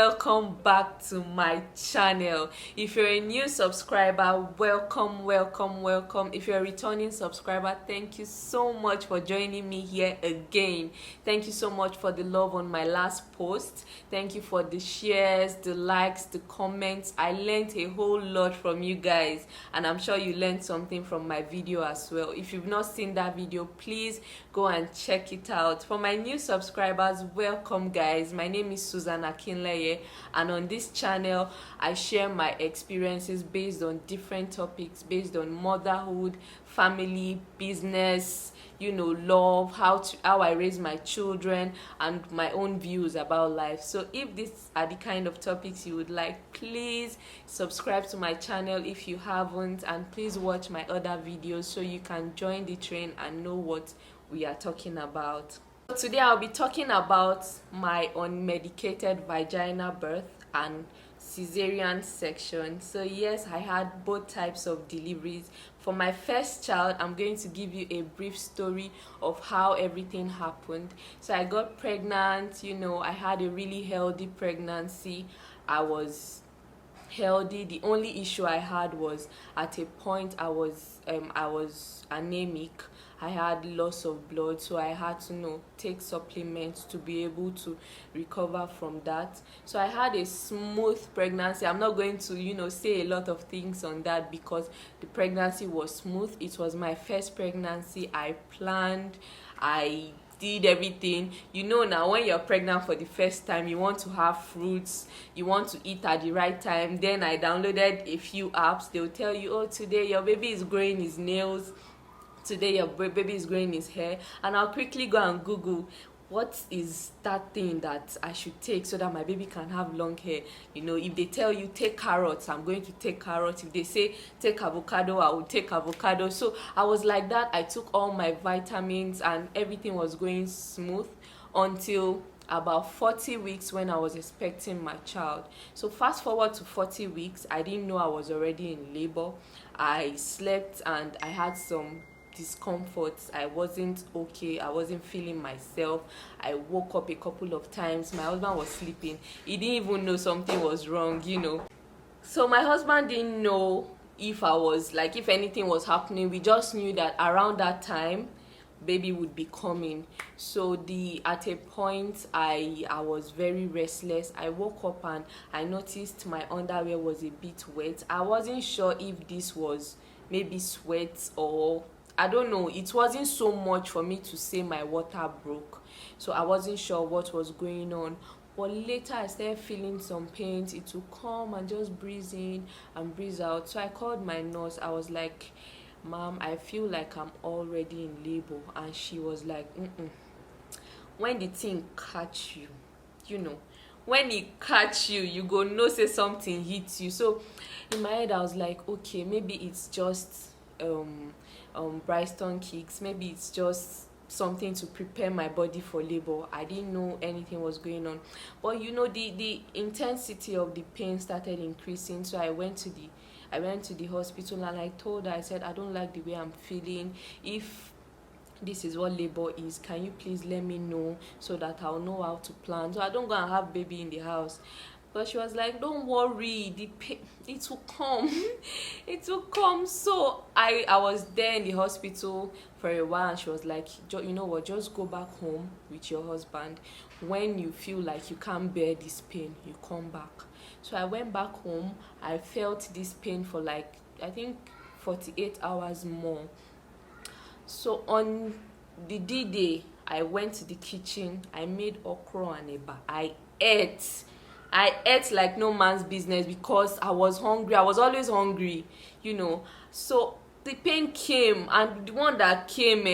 welcome back to my channel. If you're a new subscriber, welcome. If you're a returning subscriber, thank you so much for joining me here again. Thank you so much for the love on my last post. Thank you for the shares, the likes, the comments. I learned a whole lot from you guys, and I'm sure you learned something from my video as well. If you've not seen that video, please go and check it out. For my new subscribers, welcome guys. My name is Susanne, and on this channel I share my experiences based on different topics, based on motherhood, family, business, love, how I raise my children, and my own views about life. So if these are the kind of topics you would like, please subscribe to my channel if you haven't, and please watch my other videos so you can join the train and know what we are talking about. Today I'll be talking about my unmedicated vaginal birth and cesarean section. So yes, I had both types of deliveries. For my first child, I'm going to give you a brief story of how everything happened. So I got pregnant, I had a really healthy pregnancy. I was healthy. The only issue I had was at a point I was anemic. I had loss of blood, so I had to take supplements to be able to recover from that. So I had a smooth pregnancy. I'm not going to say a lot of things on that because the pregnancy was smooth. It was my first pregnancy. I planned, I did everything. Now when you're pregnant for the first time, you want to have fruits, you want to eat at the right time. Then I downloaded a few apps. They'll tell you, oh, today your baby is growing his nails, today your baby is growing his hair, and I'll quickly go and Google what is that thing that I should take so that my baby can have long hair. If they tell you take carrots, I'm going to take carrots. If they say take avocado, I will take avocado. So I was like that. I took all my vitamins and everything was going smooth until about 40 weeks when I was expecting my child. So fast forward to 40 weeks, I didn't know I was already in labor. I slept and I had some discomforts. I wasn't okay. I wasn't feeling myself. I woke up a couple of times. My husband was sleeping. He didn't even know something was wrong. So my husband didn't know if if anything was happening. We just knew that around that time baby would be coming. So at a point I was very restless. I woke up and I noticed my underwear was a bit wet. I wasn't sure if this was maybe sweat or I don't know. It wasn't so much for me to say my water broke, so I wasn't sure what was going on. But later I started feeling some pains. It would come and just breeze in and breeze out. So I called my nurse. I was like, ma'am, I feel like I'm already in labor. And she was like, when the thing catch you, when it catch you, you go know say something hits you. So in my head I was like, okay, maybe it's just Bryston kicks, maybe it's just something to prepare my body for labor. I didn't know anything was going on, but the intensity of the pain started increasing. So I went to the hospital and I told her, I said, I don't like the way I'm feeling. If this is what labor is, can you please let me know so that I'll know how to plan, so I don't go and have baby in the house. But she was like, don't worry, the pain, it will come. It will come. So I was there in the hospital for a while, and she was like, you know what, just go back home with your husband. When you feel like you can't bear this pain, you come back. So I went back home. I felt this pain for I think 48 hours more. So on the D-Day, I went to the kitchen. I made okra and eba. I ate like no man's business because I was hungry. I was always hungry, So the pain came, and the one that came,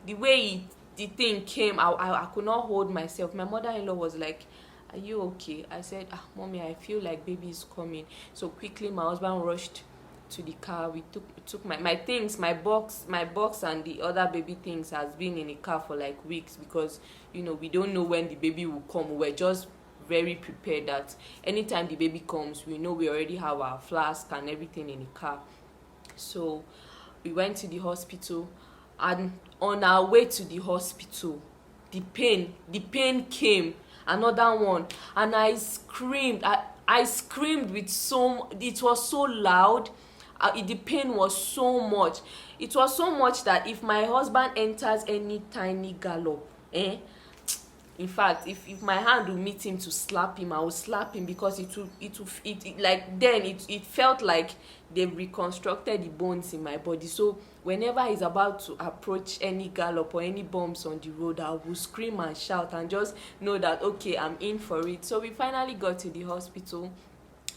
the way the thing came, I could not hold myself. My mother-in-law was like, are you okay? I said, mommy, I feel like baby is coming. So quickly my husband rushed to the car. We took my things, my box and the other baby things has been in the car for like weeks because we don't know when the baby will come. We're just very prepared that anytime the baby comes, we know we already have our flask and everything in the car. So we went to the hospital, and on our way to the hospital, the pain came, another one, and I screamed. I screamed with it was so loud. The pain was so much. It was so much that if my husband enters any tiny gallop, in fact, if my hand will meet him to slap him, I will slap him, because it like, then it felt like they've reconstructed the bones in my body. So whenever he's about to approach any gallop or any bumps on the road, I will scream and shout and just know that, okay, I'm in for it. So we finally got to the hospital,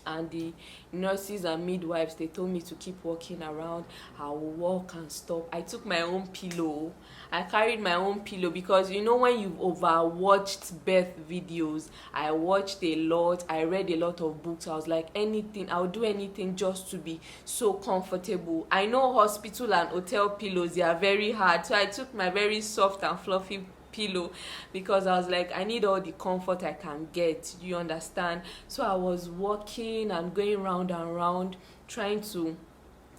and the nurses and midwives, they told me to keep walking around. I will walk and stop. I took my own pillow. I carried my own pillow, because you know, when you've overwatched birth videos, I watched a lot, I read a lot of books. I was like, I'll do anything just to be so comfortable. I know hospital and hotel pillows, they are very hard, so I took my very soft and fluffy pillow, because I was like, I need all the comfort I can get, you understand? So I was walking and going round and round, trying to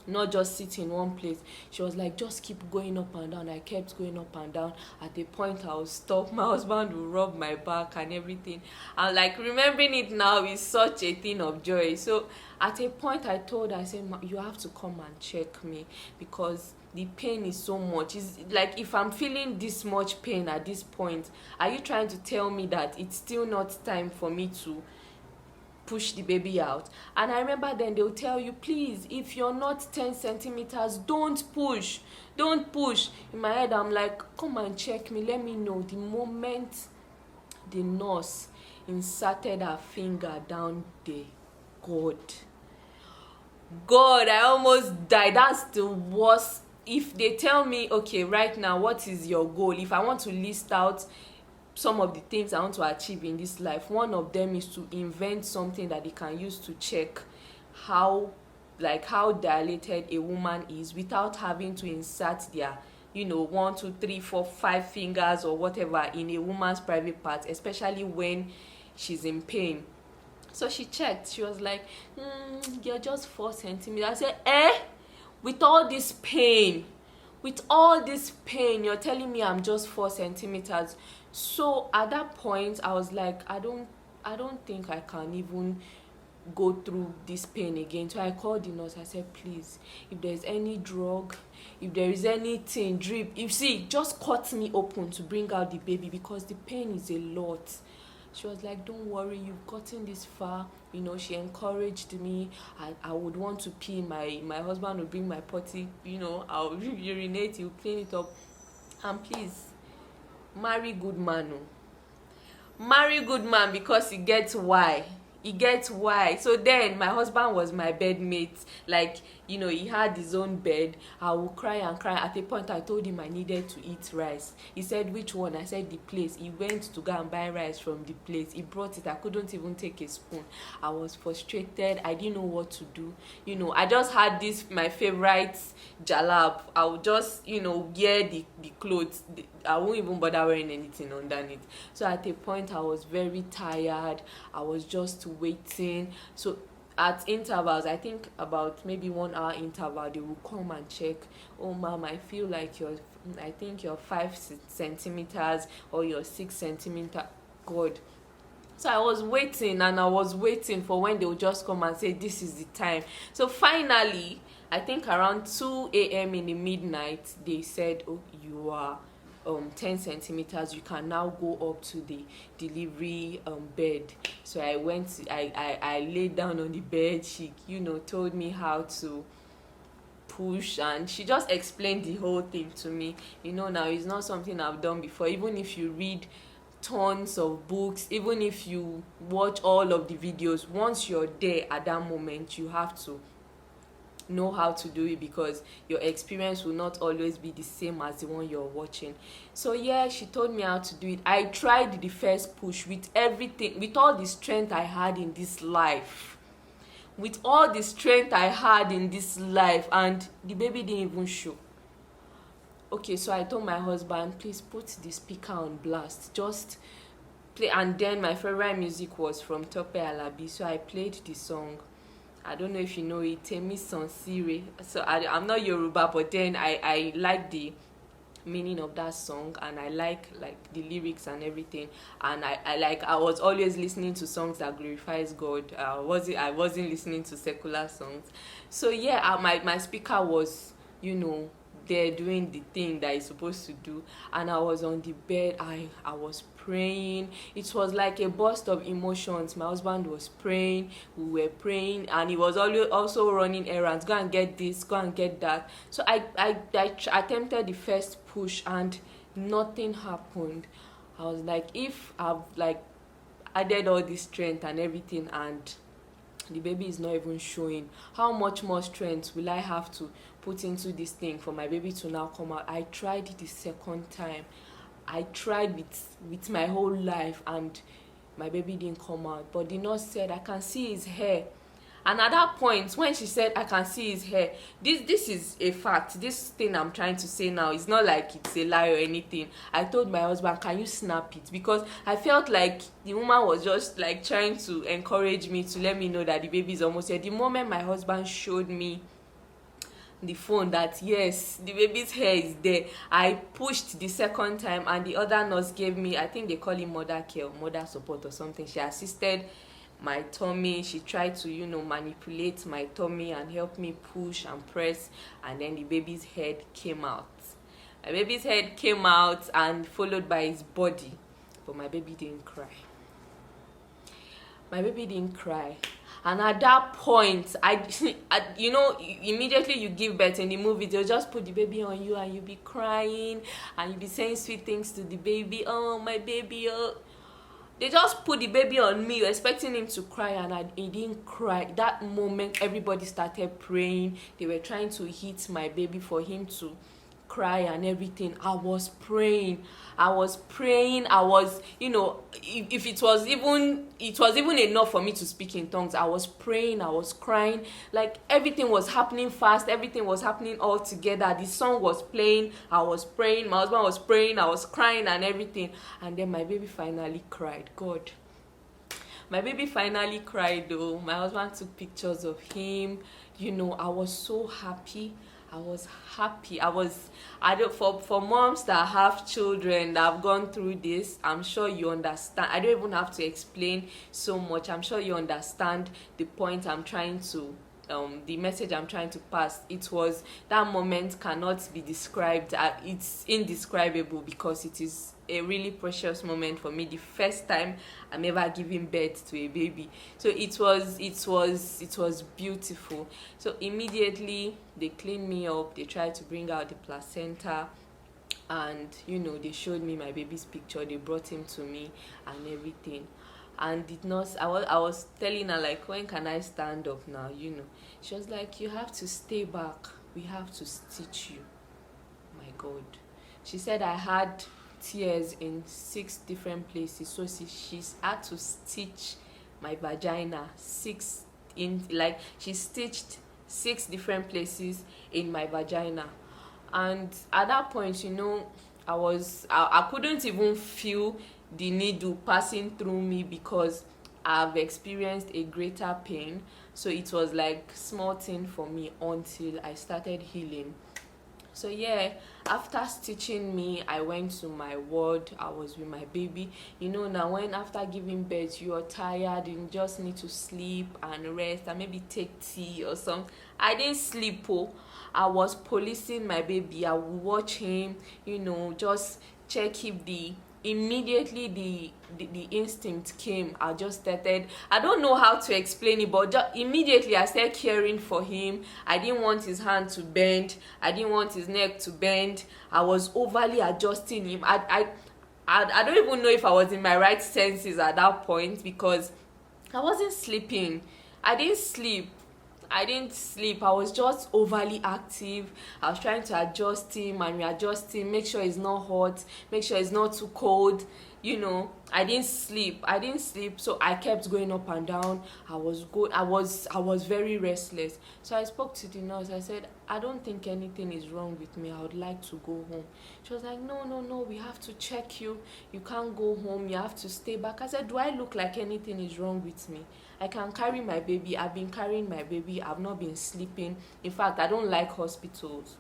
not just sit in one place. She was like, just keep going up and down. I kept going up and down. At a point, I would stop. My husband would rub my back and everything, and like, remembering it now is such a thing of joy. So at a point, I told her, I said, you have to come and check me, because the pain is so much. It's like, if I'm feeling this much pain at this point, are you trying to tell me that it's still not time for me to push the baby out? And I remember then they'll tell you, please, if you're not 10 centimeters, don't push. In my head, I'm like, come and check me, let me know. The moment the nurse inserted her finger down there, God, I almost died. That's the worst. If they tell me, okay, right now, what is your goal? If I want to list out some of the things I want to achieve in this life, one of them is to invent something that they can use to check how dilated a woman is, without having to insert their 1, 2, 3, 4, 5 fingers or whatever in a woman's private part, especially when she's in pain. So she checked. She was like, you're just 4 centimeters. I said, with all this pain, you're telling me I'm just 4 centimeters. So at that point, I was like, I don't think I can even go through this pain again. So I called the nurse. I said, please, if there's any drug, if there is anything, drip, just cut me open to bring out the baby, because the pain is a lot. She was like, don't worry, you've gotten this far. She encouraged me. I would want to pee. My husband would bring my potty. I'll urinate, he'll clean it up. And please, marry good man. Marry good man, because he gets why. So then my husband was my bedmate. Like, he had his own bed. I would cry and cry. At a point, I told him I needed to eat rice. He said, which one? I said, the place. He went to go and buy rice from the place. He brought it. I couldn't even take a spoon. I was frustrated. I didn't know what to do. I just had my favorite jalab. I would just, wear the clothes. I won't even bother wearing anything underneath. So at a point, I was very tired. I was just waiting. So at intervals, I think about maybe 1 hour interval, they will come and check. Oh, ma'am, I feel like I think you're 5 centimeters or you're 6 centimeters. God. So I was waiting, and I was waiting for when they would just come and say, this is the time. So finally, I think around 2 a.m. in the midnight, they said, oh, you are 10 centimeters, you can now go up to the delivery bed. So I I laid down on the bed. She told me how to push, and she just explained the whole thing to me. Now it's not something I've done before. Even if you read tons of books, even if you watch all of the videos, once you're there at that moment, you have to know how to do it, because your experience will not always be the same as the one you're watching. So yeah, she told me how to do it. I tried the first push with everything, with all the strength I had in this life, and the baby didn't even show. Okay, so I told my husband, please put the speaker on blast, just play. And then my favorite music was from Tope Alabi, so I played the song. I don't know if you know it, Temi Sansire. So I'm not Yoruba, but then I like the meaning of that song, and I like the lyrics and everything. And I was always listening to songs that glorifies God. I wasn't listening to secular songs. So yeah, my speaker was, there doing the thing that he's supposed to do, and I was on the bed. I was praying. It was like a burst of emotions. My husband was praying, we were praying, and he was always also running errands, go and get this, go and get that. So I attempted the first push, and nothing happened. I was like, if I've added all this strength and everything, and the baby is not even showing, how much more strength will I have to put into this thing for my baby to now come out? I tried it the second time. I tried with my whole life, and my baby didn't come out. But the nurse said, I can see his hair. And at that point, when she said I can see his hair, this is a fact. This thing I'm trying to say now is not like it's a lie or anything. I told my husband, can you snap it? Because I felt like the woman was just like trying to encourage me, to let me know that the baby is almost here. The moment my husband showed me the phone that yes, the baby's hair is there, I pushed the second time, and the other nurse gave me, I think they call it mother care or mother support or something. She assisted my tummy. She tried to manipulate my tummy and help me push and press, and then the baby's head came out. My baby's head came out, and followed by his body. But my baby didn't cry. My baby didn't cry. And at that point, immediately you give birth in the movie, they'll just put the baby on you, and you'll be crying, and you'll be saying sweet things to the baby. Oh, my baby, oh. They just put the baby on me, expecting him to cry, and he didn't cry. That moment, everybody started praying. They were trying to hit my baby for him to cry and everything. I was praying. I was, if it was even enough for me to speak in tongues, I was praying, I was crying. Like, everything was happening fast, everything was happening all together. The song was playing, I was praying, my husband was praying, I was crying and everything. And then my baby finally cried. God. My baby finally cried though. My husband took pictures of him. I was so happy. I was happy. For moms that have children that have gone through this, I'm sure you understand. I don't even have to explain so much. I'm sure you understand the point I'm trying to, the message I'm trying to pass. That moment cannot be described. It's indescribable, because it is a really precious moment for me. The first time I'm ever giving birth to a baby. So it was beautiful. So immediately they cleaned me up, they tried to bring out the placenta, and they showed me my baby's picture, they brought him to me and everything. And the nurse, I was telling her, like, when can I stand up now? She was like, you have to stay back, we have to stitch you. My God. She said I had tears in 6 different places, so she's had to stitch my vagina she stitched 6 different places in my vagina. And at that point, I couldn't even feel the needle passing through me, because I've experienced a greater pain. So it was like small thing for me until I started healing. So yeah, after stitching me, I went to my ward. I was with my baby. Now when after giving birth you're tired, you just need to sleep and rest and maybe take tea or something. I didn't sleep. I was policing my baby. I would watch him, just check if immediately the instinct came. I just started, I don't know how to explain it, but just immediately I started caring for him. I didn't want his hand to bend, I didn't want his neck to bend. I was overly adjusting him. I don't even know if I was in my right senses at that point, because I wasn't sleeping. I didn't sleep. I was just overly active. I was trying to adjust him and readjust him, make sure it's not hot, make sure it's not too cold. I didn't sleep. So I kept going up and down. I was very restless. So I spoke to the nurse. I said, I don't think anything is wrong with me. I would like to go home. She was like, no, we have to check you. You can't go home. You have to stay back. I said, do I look like anything is wrong with me? I can carry my baby. I've been carrying my baby. I've not been sleeping. In fact, I don't like hospitals.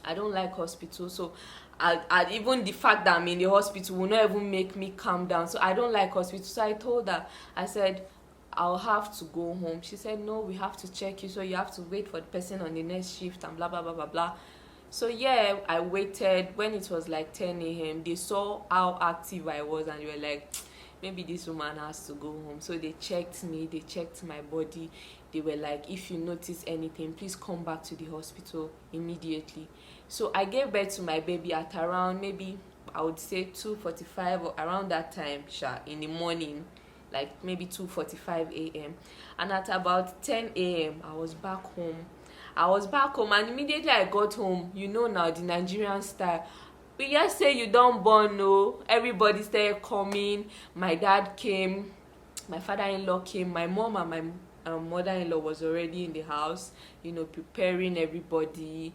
I don't like hospital. So I even the fact that I'm in the hospital will not even make me calm down. So I don't like hospital. So I told her, I said, I'll have to go home. She said, no, we have to check you, so you have to wait for the person on the next shift and blah blah blah blah blah. So yeah, I waited. When it was like 10 a.m, they saw how active I was, and they were like, maybe this woman has to go home. So they checked me, they checked my body. They were like, if you notice anything, please come back to the hospital immediately. So I gave birth to my baby at around, maybe I would say 2:45 or around that time, in the morning, like maybe 2:45 a.m. And at about 10 a.m, I was back home. And immediately I got home, now the Nigerian style, we just say you don't born, no. Everybody started coming. My dad came, my father-in-law came, my mom and my mother-in-law was already in the house, preparing everybody,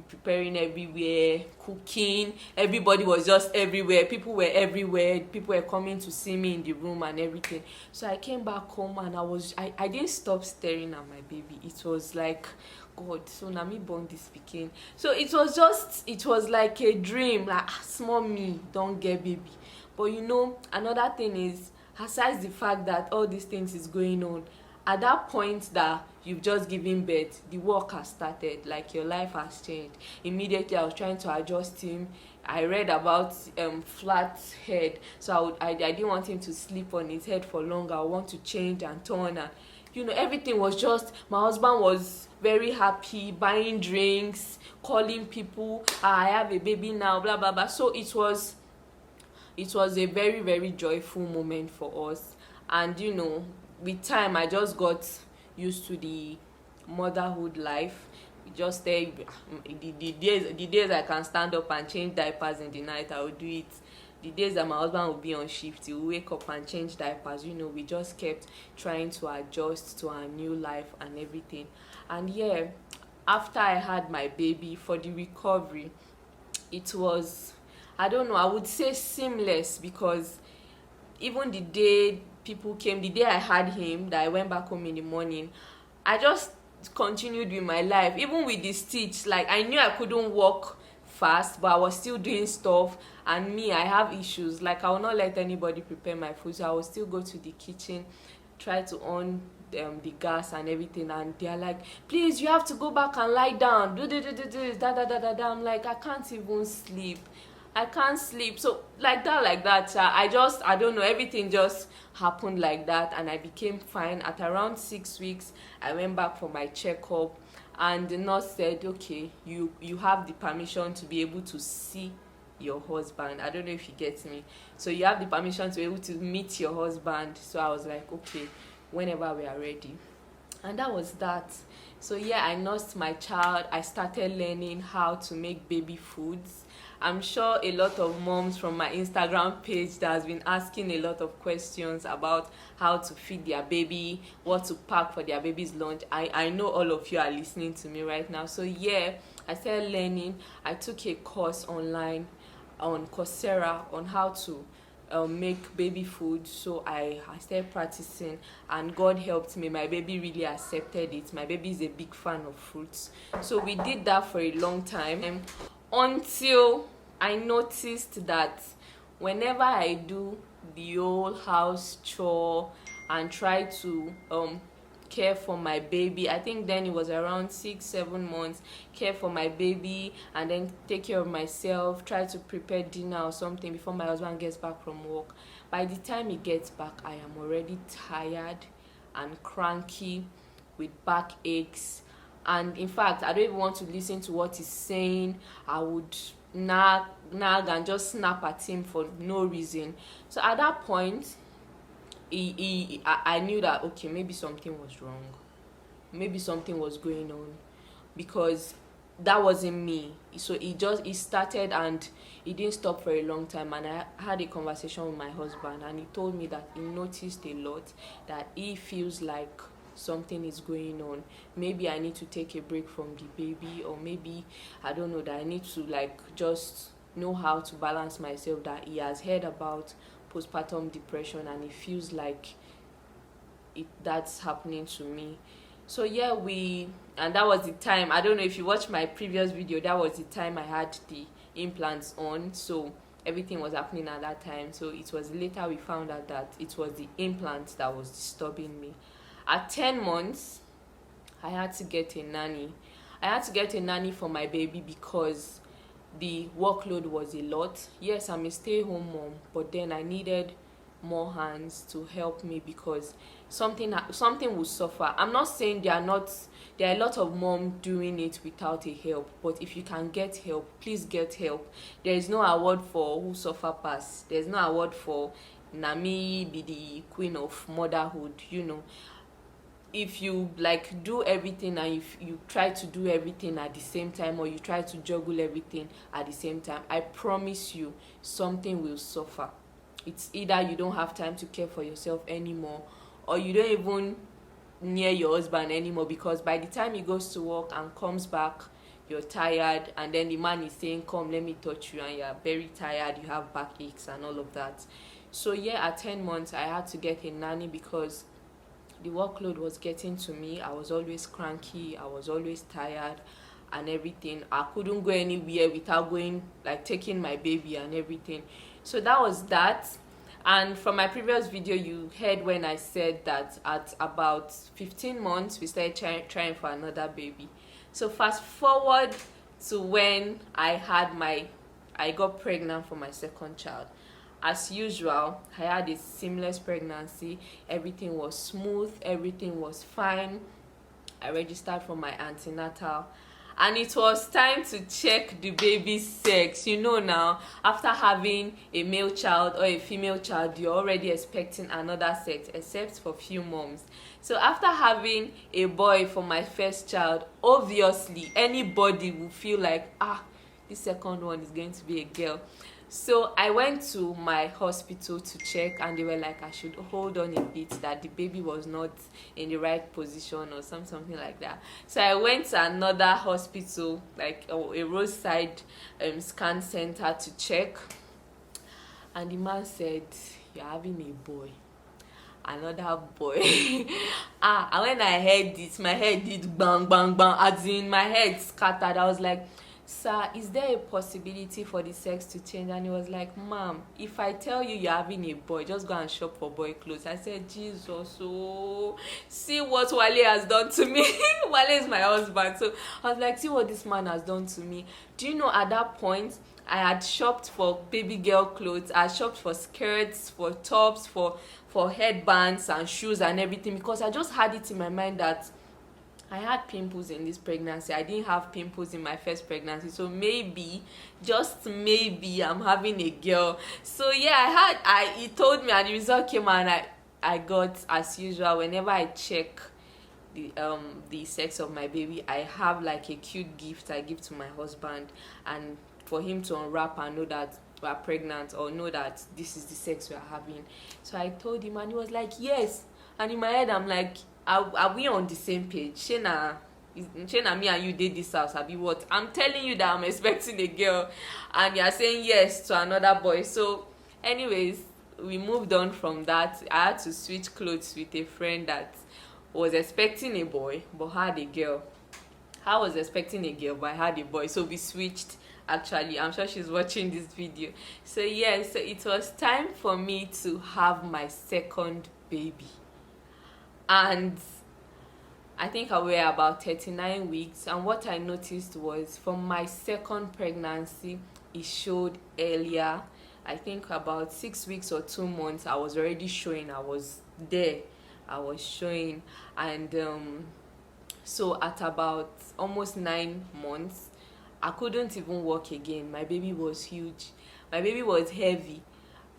preparing everywhere, cooking. Everybody was just everywhere. People were everywhere. People were coming to see me in the room and everything. So I came back home, and I didn't stop staring at my baby. It was like, God, so na me born this pikin. So it was like a dream, like small me don't get baby. But another thing is, aside the fact that all these things is going on, at that point that you've just given birth, the work has started, like your life has changed. Immediately I was trying to adjust him. I read about flat head, so I didn't want him to sleep on his head for long. I want to change and turn, and everything was just, my husband was very happy, buying drinks, calling people, I have a baby now, blah blah blah. So it was a very, very joyful moment for us. And with time I just got used to the motherhood life. We just stay, the days I can stand up and change diapers in the night, I will do it. The days that my husband will be on shift, he will wake up and change diapers. We just kept trying to adjust to our new life and everything. And yeah, after I had my baby, for the recovery, it was, I don't know, I would say seamless, because even the day people came, the day I had him, that I went back home in the morning, I just continued with my life. Even with the stitch, like I knew I couldn't walk fast, but I was still doing stuff. And me, I have issues, like I will not let anybody prepare my food, so I will still go to the kitchen, try to on the gas and everything, and they're like, please, you have to go back and lie down, do I'm like, I can't even sleep. So like that, I don't know, everything just happened like that, and I became fine. At around 6 weeks, I went back for my checkup, and the nurse said, okay, you have the permission to be able to see your husband. I don't know if you get me. So you have the permission to be able to meet your husband. So I was like, okay, whenever we are ready. And that was that. So yeah, I nursed my child. I started learning how to make baby foods. I'm sure a lot of moms from my Instagram page that has been asking a lot of questions about how to feed their baby, what to pack for their baby's lunch. I know all of you are listening to me right now. So yeah, I started learning. I took a course online on Coursera on how to make baby food. So I started practicing, and God helped me. My baby really accepted it. My baby is a big fan of fruits. So we did that for a long time, until I noticed that whenever I do the whole house chore and try to care for my baby, I think then it was around 6-7 months, care for my baby and then take care of myself, try to prepare dinner or something before my husband gets back from work. By the time he gets back, I am already tired and cranky with backaches, and in fact I don't even want to listen to what he's saying. I would nag and just snap at him for no reason. So at that point, I knew that, okay, maybe something was wrong, maybe something was going on, because that wasn't me. So it started, and it didn't stop for a long time. And I had a conversation with my husband, and he told me that he noticed a lot, that he feels like something is going on. Maybe I need to take a break from the baby, or maybe I don't know, that I need to just know how to balance myself, that he has heard about postpartum depression and it feels like that's happening to me. So yeah, and that was the time. I don't know if you watched my previous video, that was the time I had the implants on. So everything was happening at that time. So it was later we found out that it was the implants that was disturbing me. At 10 months, I had to get a nanny. I had to get a nanny for my baby because the workload was a lot. Yes, I'm a stay-home mom, but then I needed more hands to help me because something will suffer. I'm not saying there are a lot of moms doing it without a help, but if you can get help, please get help. There is no award for who suffer pass. There's no award for Nami be the queen of motherhood, if you like do everything, and if you try to do everything at the same time, or you try to juggle everything at the same time, I promise you something will suffer. It's either you don't have time to care for yourself anymore, or you don't even near your husband anymore, because by the time he goes to work and comes back, you're tired, and then the man is saying, come, let me touch you, and you're very tired, you have backaches and all of that. So yeah, at 10 months I had to get a nanny because the workload was getting to me. I was always cranky, I was always tired and everything. I couldn't go anywhere without taking my baby and everything. So that was that. And from my previous video, you heard when I said that at about 15 months we started trying for another baby. So fast forward to when I got pregnant for my second child. As usual, I had a seamless pregnancy. Everything was smooth, everything was fine. I registered for my antenatal, and it was time to check the baby's sex. Now, after having a male child or a female child, you're already expecting another sex, except for few moms. So after having a boy for my first child, obviously anybody will feel like, this second one is going to be a girl. So I went to my hospital to check, and they were like I should hold on a bit, that the baby was not in the right position or something like that. So I went to another hospital, like a roadside scan center, to check, and the man said, you're having a boy. Another boy. And when I heard it, my head did bang bang bang, as in my head scattered. I was like, sir, is there a possibility for the sex to change? And he was like, ma'am, if I tell you you're having a boy, just go and shop for boy clothes. I said, Jesus, see what Wale has done to me. Wale is my husband. So I was like, see what this man has done to me. Do you know, at that point, I had shopped for baby girl clothes. I shopped for skirts, for tops, for headbands and shoes and everything, because I just had it in my mind that I had pimples in this pregnancy. I didn't have pimples in my first pregnancy, so maybe, just maybe, I'm having a girl. So yeah, he told me, and the result came, and I got, as usual, whenever I check the sex of my baby, I have like a cute gift I give to my husband, and for him to unwrap and know that we're pregnant, or know that this is the sex we're having. So I told him, and he was like, yes. And in my head, I'm like, are we on the same page? Shena, me and you did this house, abi what? I'm telling you that I'm expecting a girl, and you're saying yes to another boy. So anyways, we moved on from that. I had to switch clothes with a friend that was expecting a boy but had a girl. I was expecting a girl but I had a boy, so we switched. Actually, I'm sure she's watching this video. So yeah, so it was time for me to have my second baby. And I think I were about 39 weeks, and what I noticed was, from my second pregnancy, it showed earlier. I think about 6 weeks or 2 months, I was already showing. I was there, I was showing. And so at about almost 9 months, I couldn't even walk again. My baby was huge, my baby was heavy.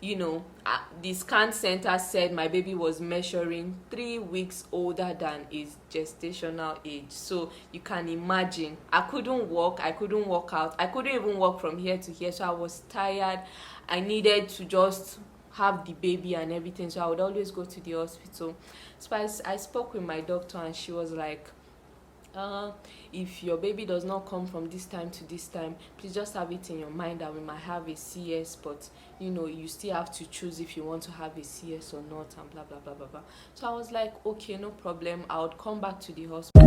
The scan center said my baby was measuring 3 weeks older than his gestational age. So you can imagine, I couldn't walk, I couldn't walk out, I couldn't even walk from here to here. So I was tired. I needed to just have the baby and everything, so I would always go to the hospital. So I spoke with my doctor, and she was like, uh if your baby does not come from this time to this time, please just have it in your mind that we might have a CS, but you know, you still have to choose if you want to have a CS or not, and blah blah blah blah blah. So I was like, okay, no problem, I would come back to the hospital.